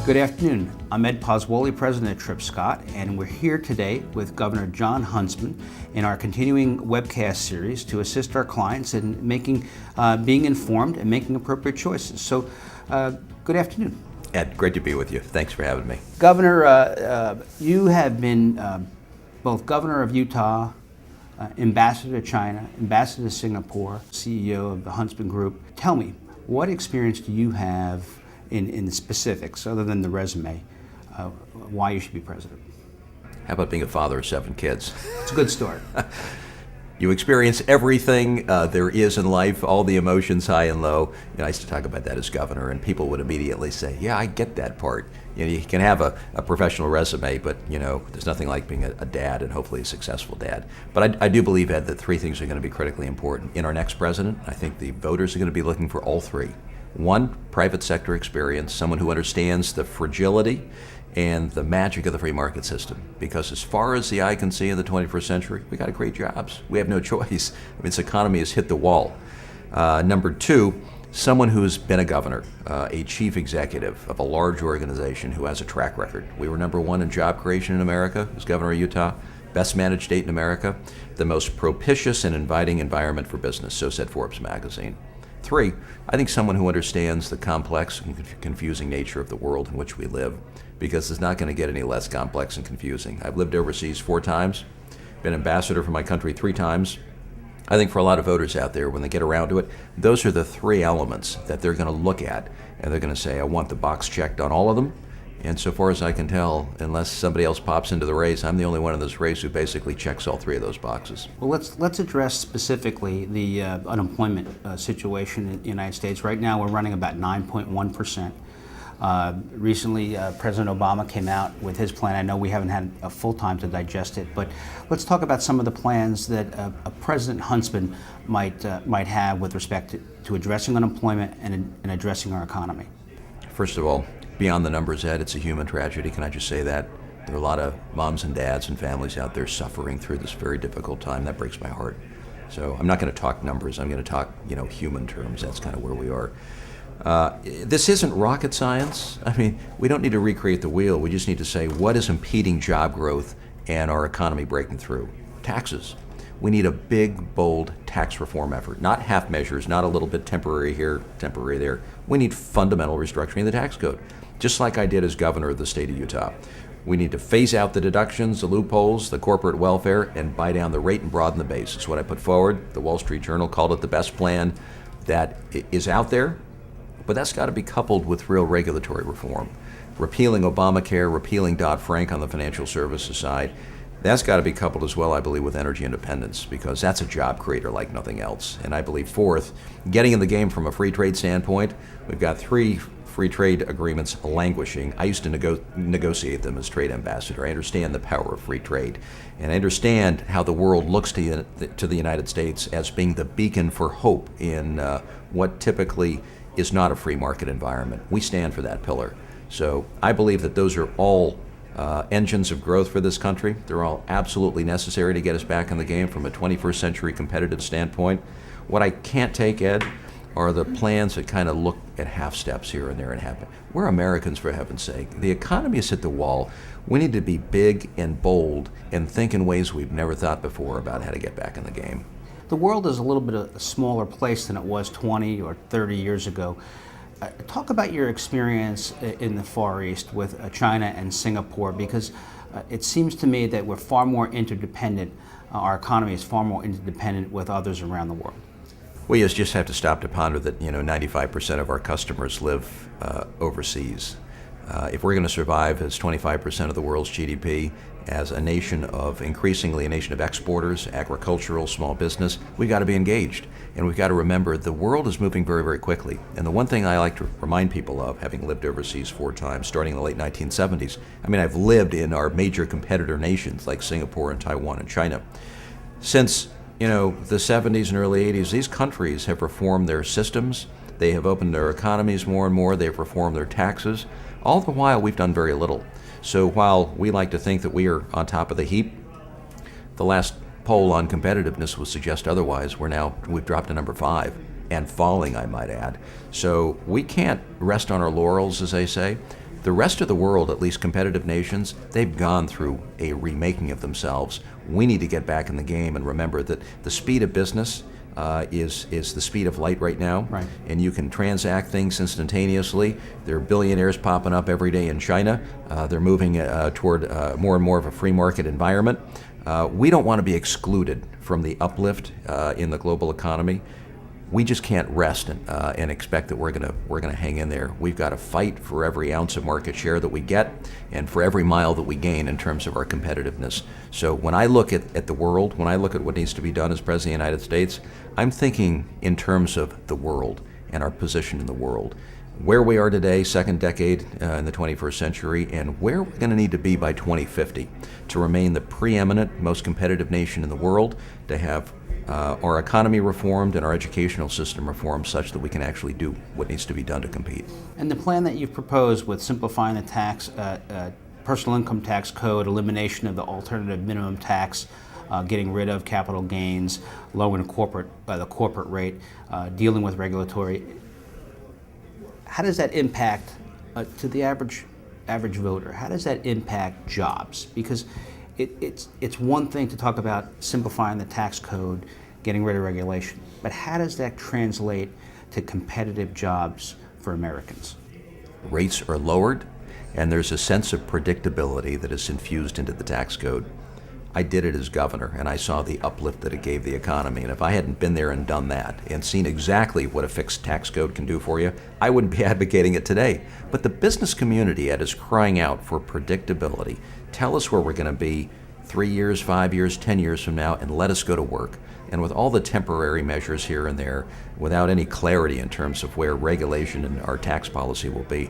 Good afternoon. I'm Ed Pozzuoli, President of Tripp Scott, and we're here today with Governor Jon Huntsman in our continuing webcast series to assist our clients in being informed and making appropriate choices. So, good afternoon. Ed, great to be with you. Thanks for having me. Governor, you have been both Governor of Utah, Ambassador to China, Ambassador to Singapore, CEO of the Huntsman Group. Tell me, what experience do you have in the specifics, other than the resume, why you should be president? How about being a father of 7 kids? It's a good start. You experience everything there is in life, all the emotions, high and low. I used to talk about that as governor, and people would immediately say, yeah, I get that part. You can have a professional resume, but there's nothing like being a dad, and hopefully a successful dad. But I do believe, Ed, that 3 things are going to be critically important. In our next president, I think the voters are going to be looking for all 3. 1, private sector experience, someone who understands the fragility and the magic of the free market system. Because as far as the eye can see in the 21st century, we got great jobs. We have no choice. This economy has hit the wall. Number 2, someone who's been a governor, a chief executive of a large organization who has a track record. We were number 1 in job creation in America as governor of Utah, best managed state in America, the most propitious and inviting environment for business, so said Forbes magazine. 3, I think someone who understands the complex and confusing nature of the world in which we live, because it's not going to get any less complex and confusing. I've lived overseas 4 times, been ambassador for my country 3 times. I think for a lot of voters out there, when they get around to it, those are the 3 elements that they're going to look at, and they're going to say, I want the box checked on all of them. And so far as I can tell, unless somebody else pops into the race, I'm the only one in this race who basically checks all 3 of those boxes. Well, let's address specifically the unemployment situation in the United States. Right now, we're running about 9.1%. Recently, President Obama came out with his plan. I know we haven't had a full time to digest it, but let's talk about some of the plans that President Huntsman might have with respect to addressing unemployment and addressing our economy. First of all, beyond the numbers, Ed, it's a human tragedy. Can I just say that? There are a lot of moms and dads and families out there suffering through this very difficult time. That breaks my heart. So I'm not going to talk numbers. I'm going to talk, human terms. That's kind of where we are. This isn't rocket science. We don't need to recreate the wheel. We just need to say, what is impeding job growth and our economy breaking through? Taxes. We need a big, bold tax reform effort, not half measures, not a little bit temporary here, temporary there. We need fundamental restructuring of the tax code, just like I did as governor of the state of Utah. We need to phase out the deductions, the loopholes, the corporate welfare, and buy down the rate and broaden the base. It's what I put forward. The Wall Street Journal called it the best plan that is out there, but that's got to be coupled with real regulatory reform. Repealing Obamacare, repealing Dodd-Frank on the financial services side. That's got to be coupled as well, I believe, with energy independence, because that's a job creator like nothing else. And I believe, 4th, getting in the game from a free trade standpoint. We've got 3 free trade agreements languishing. I used to negotiate them as trade ambassador. I understand the power of free trade, and I understand how the world looks to the United States as being the beacon for hope in what typically is not a free market environment. We stand for that pillar. So I believe that those are all engines of growth for this country. They're all absolutely necessary to get us back in the game from a 21st century competitive standpoint. What I can't take, Ed, are the plans that kind of look at half steps here and there and happen. We're Americans, for heaven's sake. The economy has hit the wall. We need to be big and bold and think in ways we've never thought before about how to get back in the game. The world is a little bit of a smaller place than it was 20 or 30 years ago. Talk about your experience in the Far East with China and Singapore, because it seems to me that we're far more interdependent. Our economy is far more interdependent with others around the world. We just have to stop to ponder that 95% of our customers live overseas. If we're going to survive as 25% of the world's GDP, as a nation of exporters, agricultural, small business, we've got to be engaged. And we've got to remember the world is moving very, very quickly. And the one thing I like to remind people of, having lived overseas 4 times, starting in the late 1970s, I've lived in our major competitor nations like Singapore and Taiwan and China. Since the 70s and early 80s, these countries have reformed their systems. They have opened their economies more and more. They've reformed their taxes. All the while, we've done very little. So while we like to think that we are on top of the heap, the last poll on competitiveness would suggest otherwise. We've dropped to number 5 and falling, I might add. So we can't rest on our laurels, as they say. The rest of the world, at least competitive nations, they've gone through a remaking of themselves. We need to get back in the game and remember that the speed of business is the speed of light right now. Right. And you can transact things instantaneously. There are billionaires popping up every day in China. They're moving toward more and more of a free market environment. We don't want to be excluded from the uplift in the global economy. We just can't rest and expect that we're gonna hang in there. We've got to fight for every ounce of market share that we get and for every mile that we gain in terms of our competitiveness. So when I look at the world, when I look at what needs to be done as President of the United States, I'm thinking in terms of the world and our position in the world. Where we are today, second decade in the 21st century, and where we're going to need to be by 2050 to remain the preeminent, most competitive nation in the world, to have our economy reformed and our educational system reformed such that we can actually do what needs to be done to compete. And the plan that you've proposed with simplifying the tax, personal income tax code, elimination of the alternative minimum tax, getting rid of capital gains, lowering the corporate rate, dealing with regulatory. How does that impact to the average voter? How does that impact jobs? Because it's one thing to talk about simplifying the tax code, getting rid of regulation, but how does that translate to competitive jobs for Americans? Rates are lowered, and there's a sense of predictability that is infused into the tax code. I did it as governor, and I saw the uplift that it gave the economy. And if I hadn't been there and done that and seen exactly what a fixed tax code can do for you, I wouldn't be advocating it today. But the business community, Ed, is crying out for predictability. Tell us where we're going to be 3 years, 5 years, 10 years from now, and let us go to work. And with all the temporary measures here and there, without any clarity in terms of where regulation and our tax policy will be,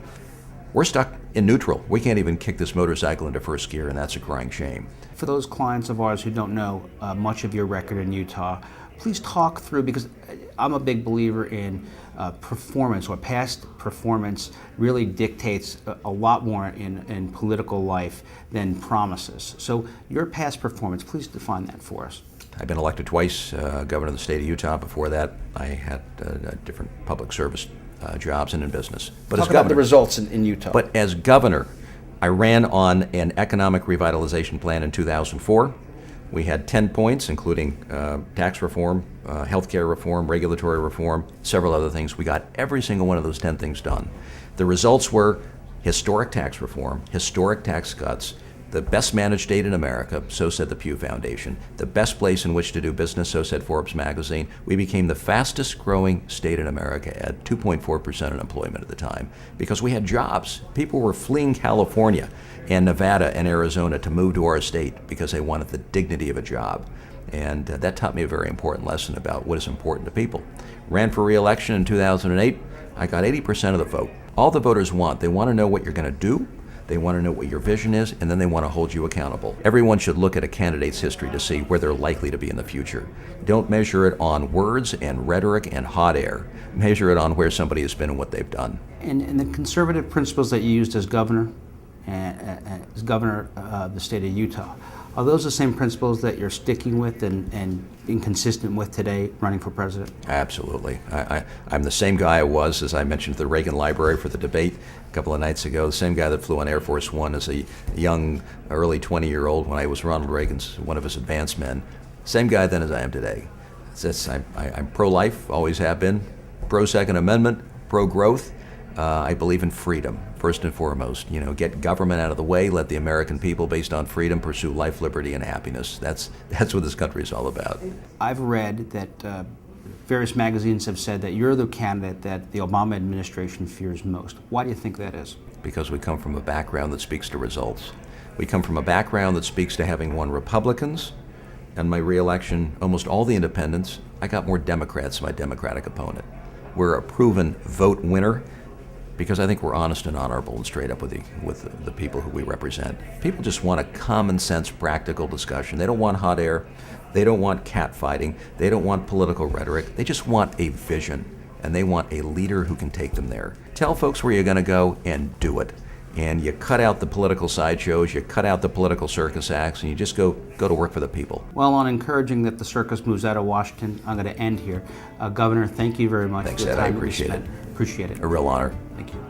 we're stuck in neutral. We can't even kick this motorcycle into first gear, and that's a crying shame. For those clients of ours who don't know much of your record in Utah, please talk through, because I'm a big believer in performance, or past performance really dictates a lot more in political life than promises. So your past performance, please define that for us. I've been elected twice, governor of the state of Utah. Before that, I had different public service jobs and in business. But Talk about the results in Utah. But as governor, I ran on an economic revitalization plan in 2004. We had 10 points, including tax reform, healthcare reform, regulatory reform, several other things. We got every single one of those 10 things done. The results were historic tax reform, historic tax cuts, the best managed state in America, so said the Pew Foundation, the best place in which to do business, so said Forbes magazine. We became the fastest growing state in America at 2.4% unemployment at the time because we had jobs. People were fleeing California and Nevada and Arizona to move to our state because they wanted the dignity of a job. And that taught me a very important lesson about what is important to people. Ran for re-election in 2008. I got 80% of the vote. All the voters want, they want to know what you're going to do. They want to know what your vision is, and then they want to hold you accountable. Everyone should look at a candidate's history to see where they're likely to be in the future. Don't measure it on words and rhetoric and hot air. Measure it on where somebody has been and what they've done. And the conservative principles that you used as governor of the state of Utah, are those the same principles that you're sticking with and being consistent with today running for president? Absolutely. I'm the same guy I was, as I mentioned, at the Reagan Library for the debate a couple of nights ago, the same guy that flew on Air Force One as a young, early 20-year-old when I was Ronald Reagan's, one of his advanced men. Same guy then as I am today. I'm pro-life, always have been, pro-Second Amendment, pro-growth. I believe in freedom, first and foremost. You know, get government out of the way, let the American people, based on freedom, pursue life, liberty, and happiness. That's what this country is all about. I've read that various magazines have said that you're the candidate that the Obama administration fears most. Why do you think that is? Because we come from a background that speaks to results. We come from a background that speaks to having won Republicans. In my re-election, almost all the independents, I got more Democrats than my Democratic opponent. We're a proven vote winner, because I think we're honest and honorable and straight up with the people who we represent. People just want a common sense, practical discussion. They don't want hot air. They don't want catfighting. They don't want political rhetoric. They just want a vision, and they want a leader who can take them there. Tell folks where you're going to go and do it. And you cut out the political sideshows, you cut out the political circus acts, and you just go to work for the people. Well, on encouraging that the circus moves out of Washington, I'm going to end here. Governor, thank you very much Thanks, for the Ed. I time appreciate it. Appreciate it. A real honor. Thank you.